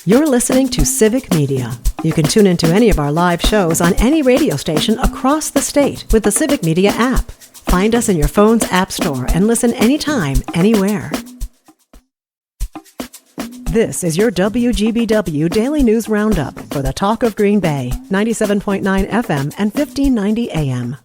You're listening to Civic Media. You can tune into any of our live shows on any radio station across the state with the Civic Media app. Find us in your phone's app store and listen anytime, anywhere. This is your WGBW Daily News Roundup for the Talk of Green Bay, 97.9 FM and 1590 AM.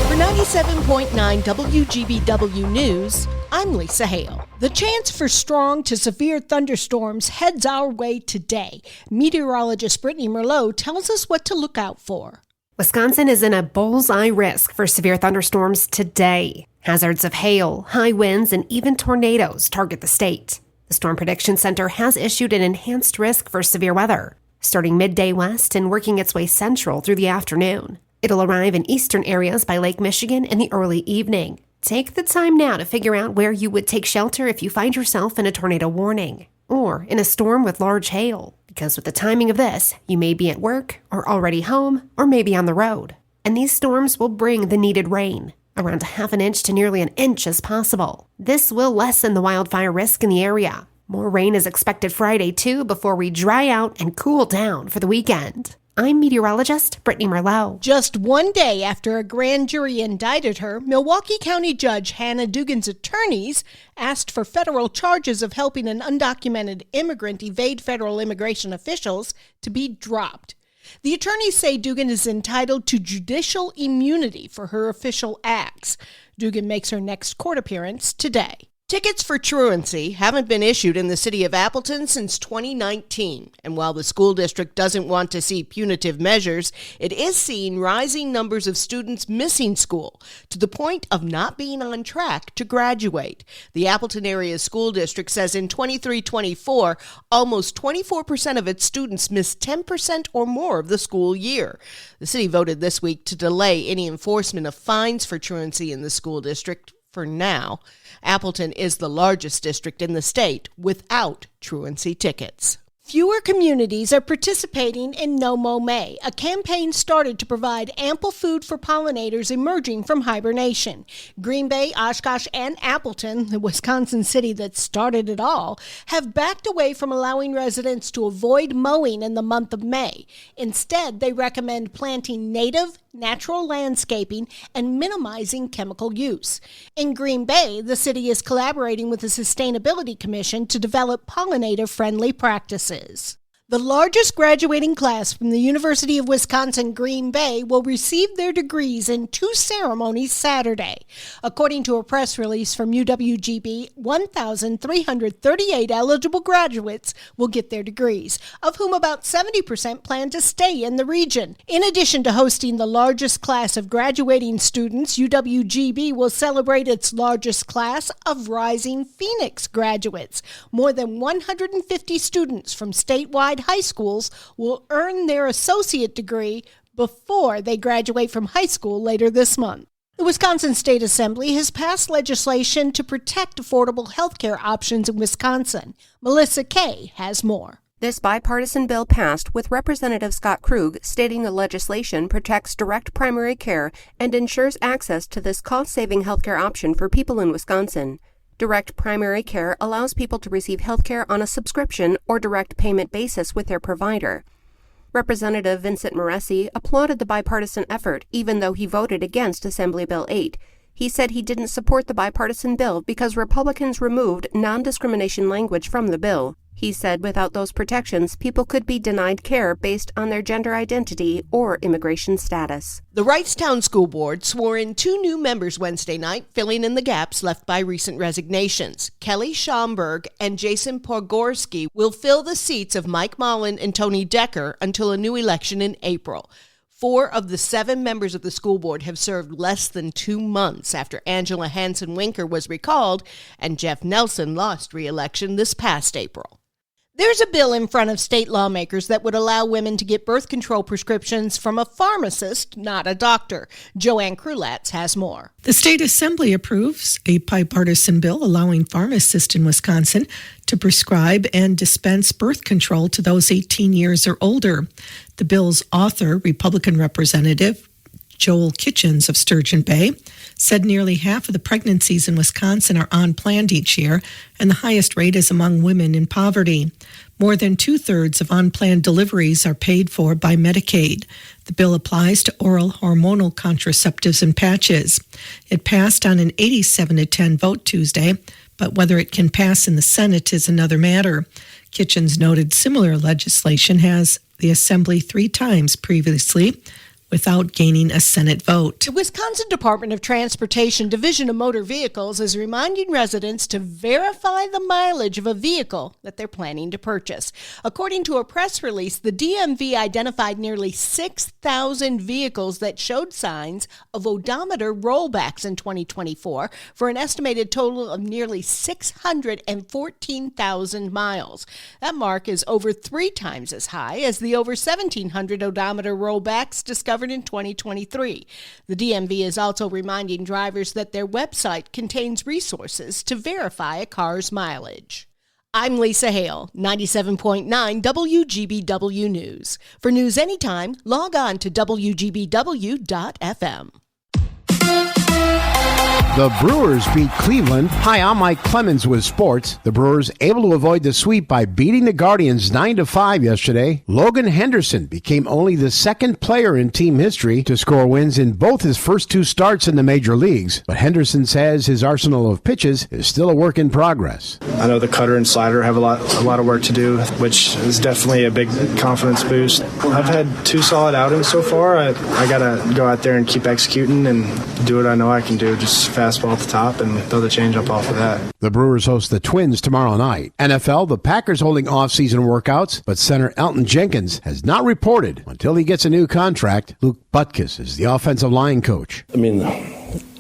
For 97.9 WGBW News, I'm Lisa Hale. The chance for strong to severe thunderstorms heads our way today. Meteorologist Brittany Merlot tells us what to look out for. Wisconsin is in a bullseye risk for severe thunderstorms today. Hazards of hail, high winds, and even tornadoes target the state. The Storm Prediction Center has issued an enhanced risk for severe weather, starting midday west and working its way central through the afternoon. It'll arrive in eastern areas by Lake Michigan in the early evening. Take the time now to figure out where you would take shelter if you find yourself in a tornado warning or in a storm with large hail, because with the timing of this, you may be at work or already home or maybe on the road. And these storms will bring the needed rain, around a half an inch to nearly an inch as possible. This will lessen the wildfire risk in the area. More rain is expected Friday too before we dry out and cool down for the weekend. I'm meteorologist Brittany Merlot. Just one day after a grand jury indicted her, Milwaukee County Judge Hannah Dugan's attorneys asked for federal charges of helping an undocumented immigrant evade federal immigration officials to be dropped. The attorneys say Dugan is entitled to judicial immunity for her official acts. Dugan makes her next court appearance today. Tickets for truancy haven't been issued in the city of Appleton since 2019. And while the school district doesn't want to see punitive measures, it is seeing rising numbers of students missing school to the point of not being on track to graduate. The Appleton area school district says in 23-24, almost 24% of its students missed 10% or more of the school year. The city voted this week to delay any enforcement of fines for truancy in the school district for now. Appleton is the largest district in the state without truancy tickets. Fewer communities are participating in No Mow May, a campaign started to provide ample food for pollinators emerging from hibernation. Green Bay, Oshkosh, and Appleton, the Wisconsin city that started it all, have backed away from allowing residents to avoid mowing in the month of May. Instead, they recommend planting native, natural landscaping and minimizing chemical use. In Green Bay, the city is collaborating with the Sustainability Commission to develop pollinator-friendly practices. The largest graduating class from the University of Wisconsin Green Bay will receive their degrees in two ceremonies Saturday. According to a press release from UWGB, 1,338 eligible graduates will get their degrees, of whom about 70% plan to stay in the region. In addition to hosting the largest class of graduating students, UWGB will celebrate its largest class of Rising Phoenix graduates. More than 150 students from statewide high schools will earn their associate degree before they graduate from high school later this month. The Wisconsin State Assembly has passed legislation to protect affordable health care options in Wisconsin. Melissa Kay has more. This bipartisan bill passed with Representative Scott Krug stating the legislation protects direct primary care and ensures access to this cost-saving healthcare option for people in Wisconsin. Direct primary care allows people to receive health care on a subscription or direct payment basis with their provider. Representative Vincent Moresi applauded the bipartisan effort, even though he voted against Assembly Bill 8. He said he didn't support the bipartisan bill because Republicans removed non-discrimination language from the bill. He said without those protections, people could be denied care based on their gender identity or immigration status. The Wrightstown School Board swore in two new members Wednesday night, filling in the gaps left by recent resignations. Kelly Schomburg and Jason Pogorski will fill the seats of Mike Mullen and Tony Decker until a new election in April. 4 of the 7 members of the school board have served less than 2 months after Angela Hansen-Winker was recalled and Jeff Nelson lost re-election this past April. There's a bill in front of state lawmakers that would allow women to get birth control prescriptions from a pharmacist, not a doctor. Joanne Krulatz has more. The State Assembly approves a bipartisan bill allowing pharmacists in Wisconsin to prescribe and dispense birth control to those 18 years or older. The bill's author, Republican Representative Joel Kitchens of Sturgeon Bay, said nearly half of the pregnancies in Wisconsin are unplanned each year, and the highest rate is among women in poverty. More than 2/3 of unplanned deliveries are paid for by Medicaid. The bill applies to oral hormonal contraceptives and patches. It passed on an 87-10 vote Tuesday, but whether it can pass in the Senate is another matter. Kitchens noted similar legislation has the Assembly 3 times previously without gaining a Senate vote. The Wisconsin Department of Transportation Division of Motor Vehicles is reminding residents to verify the mileage of a vehicle that they're planning to purchase. According to a press release, the DMV identified nearly 6,000 vehicles that showed signs of odometer rollbacks in 2024 for an estimated total of nearly 614,000 miles. That mark is over 3 times as high as the over 1,700 odometer rollbacks discovered in 2023. The DMV is also reminding drivers that their website contains resources to verify a car's mileage. I'm Lisa Hale, 97.9 WGBW News. For news anytime, log on to WGBW.FM. The Brewers beat Cleveland. Hi, I'm Mike Clemens with sports. The Brewers able to avoid the sweep by beating the Guardians 9-5 yesterday. Logan Henderson became only the second player in team history to score wins in both his first 2 starts in the major leagues. But Henderson says his arsenal of pitches is still a work in progress. I know the cutter and slider have a lot of work to do, which is definitely a big confidence boost. I've had 2 solid outings so far. I got to go out there and keep executing and do what I know I can do, just fastball at the top and throw the changeup off of that. The Brewers host the Twins tomorrow night. NFL, the Packers holding off-season workouts, but center Elton Jenkins has not reported until he gets a new contract. Luke Butkus is the offensive line coach.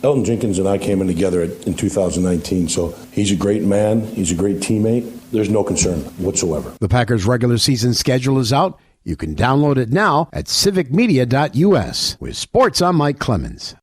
Elton Jenkins and I came in together in 2019, so he's a great man. He's a great teammate. There's no concern whatsoever. The Packers' regular season schedule is out. You can download it now at civicmedia.us. With sports, I'm Mike Clemens.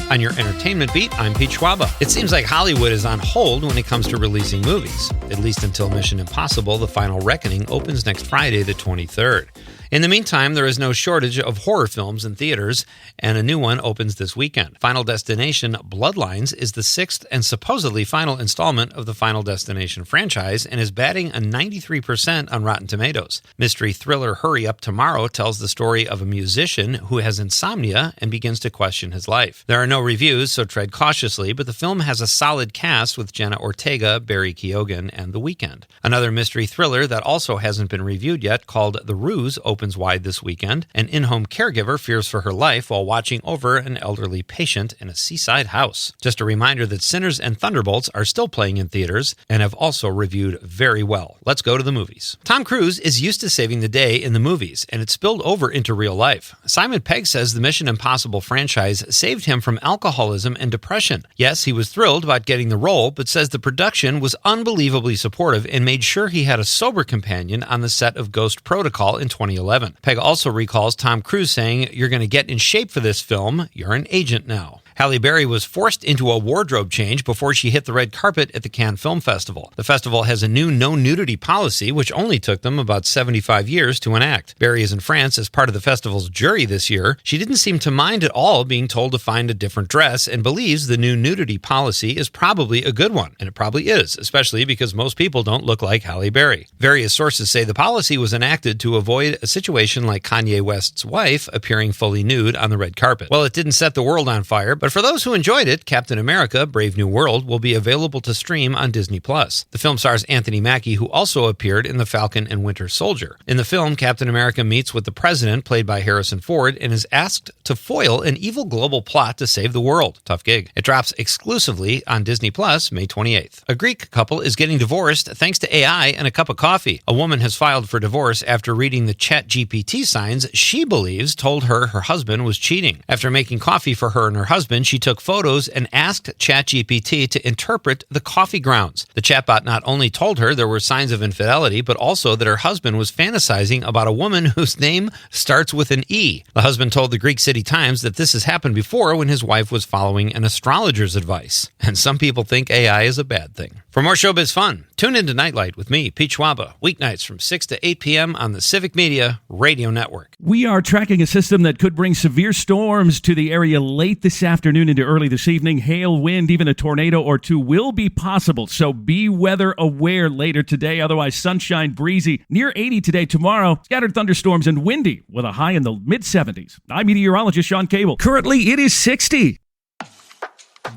On your entertainment beat, I'm Pete Schwaba. It seems like Hollywood is on hold when it comes to releasing movies, at least until Mission Impossible: The Final Reckoning opens next Friday, the 23rd. In the meantime, there is no shortage of horror films in theaters, and a new one opens this weekend. Final Destination: Bloodlines is the 6th and supposedly final installment of the Final Destination franchise and is batting a 93% on Rotten Tomatoes. Mystery thriller Hurry Up Tomorrow tells the story of a musician who has insomnia and begins to question his life. There are no reviews, so tread cautiously, but the film has a solid cast with Jenna Ortega, Barry Keoghan, and The Weeknd. Another mystery thriller that also hasn't been reviewed yet, called The Ruse, opens wide this weekend. An in-home caregiver fears for her life while watching over an elderly patient in a seaside house. Just a reminder that Sinners and Thunderbolts are still playing in theaters and have also reviewed very well. Let's go to the movies. Tom Cruise is used to saving the day in the movies, and it spilled over into real life. Simon Pegg says the Mission Impossible franchise saved him from alcoholism and depression. Yes, he was thrilled about getting the role, but says the production was unbelievably supportive and made sure he had a sober companion on the set of Ghost Protocol in 2011. Pegg also recalls Tom Cruise saying, "You're going to get in shape for this film. You're an agent now." Halle Berry was forced into a wardrobe change before she hit the red carpet at the Cannes Film Festival. The festival has a new no-nudity policy, which only took them about 75 years to enact. Berry is in France as part of the festival's jury this year. She didn't seem to mind at all being told to find a different dress and believes the new nudity policy is probably a good one. And it probably is, especially because most people don't look like Halle Berry. Various sources say the policy was enacted to avoid a situation like Kanye West's wife appearing fully nude on the red carpet. Well, it didn't set the world on fire, but for those who enjoyed it, Captain America: Brave New World will be available to stream on Disney+. The film stars Anthony Mackie, who also appeared in The Falcon and Winter Soldier. In the film, Captain America meets with the president, played by Harrison Ford, and is asked to foil an evil global plot to save the world. Tough gig. It drops exclusively on Disney+, May 28th. A Greek couple is getting divorced thanks to AI and a cup of coffee. A woman has filed for divorce after reading the ChatGPT signs she believes told her husband was cheating. After making coffee for her and her husband, husband, she took photos and asked ChatGPT to interpret the coffee grounds. The chatbot not only told her there were signs of infidelity, but also that her husband was fantasizing about a woman whose name starts with an E. The husband told the Greek City Times that this has happened before when his wife was following an astrologer's advice. And some people think AI is a bad thing. For more showbiz fun, tune into Nightlight with me, Pete Schwaba, weeknights from 6 to 8 p.m. on the Civic Media Radio Network. We are tracking a system that could bring severe storms to the area late this afternoon into early this evening. Hail, wind, even a tornado or two will be possible, so be weather aware later today. Otherwise, sunshine, breezy, near 80 today. Tomorrow, scattered thunderstorms and windy with a high in the mid-70s. I'm meteorologist Sean Cable. Currently, it is 60.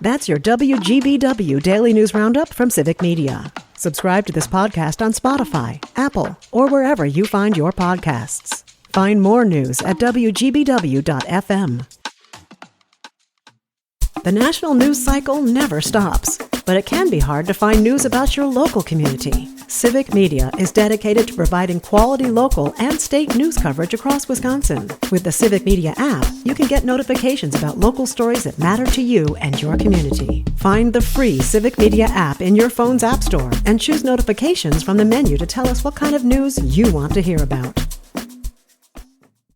That's your WGBW Daily News Roundup from Civic Media. Subscribe to this podcast on Spotify, Apple, or wherever you find your podcasts. Find more news at WGBW.FM. The national news cycle never stops, but it can be hard to find news about your local community. Civic Media is dedicated to providing quality local and state news coverage across Wisconsin. With the Civic Media app, you can get notifications about local stories that matter to you and your community. Find the free Civic Media app in your phone's app store and choose notifications from the menu to tell us what kind of news you want to hear about.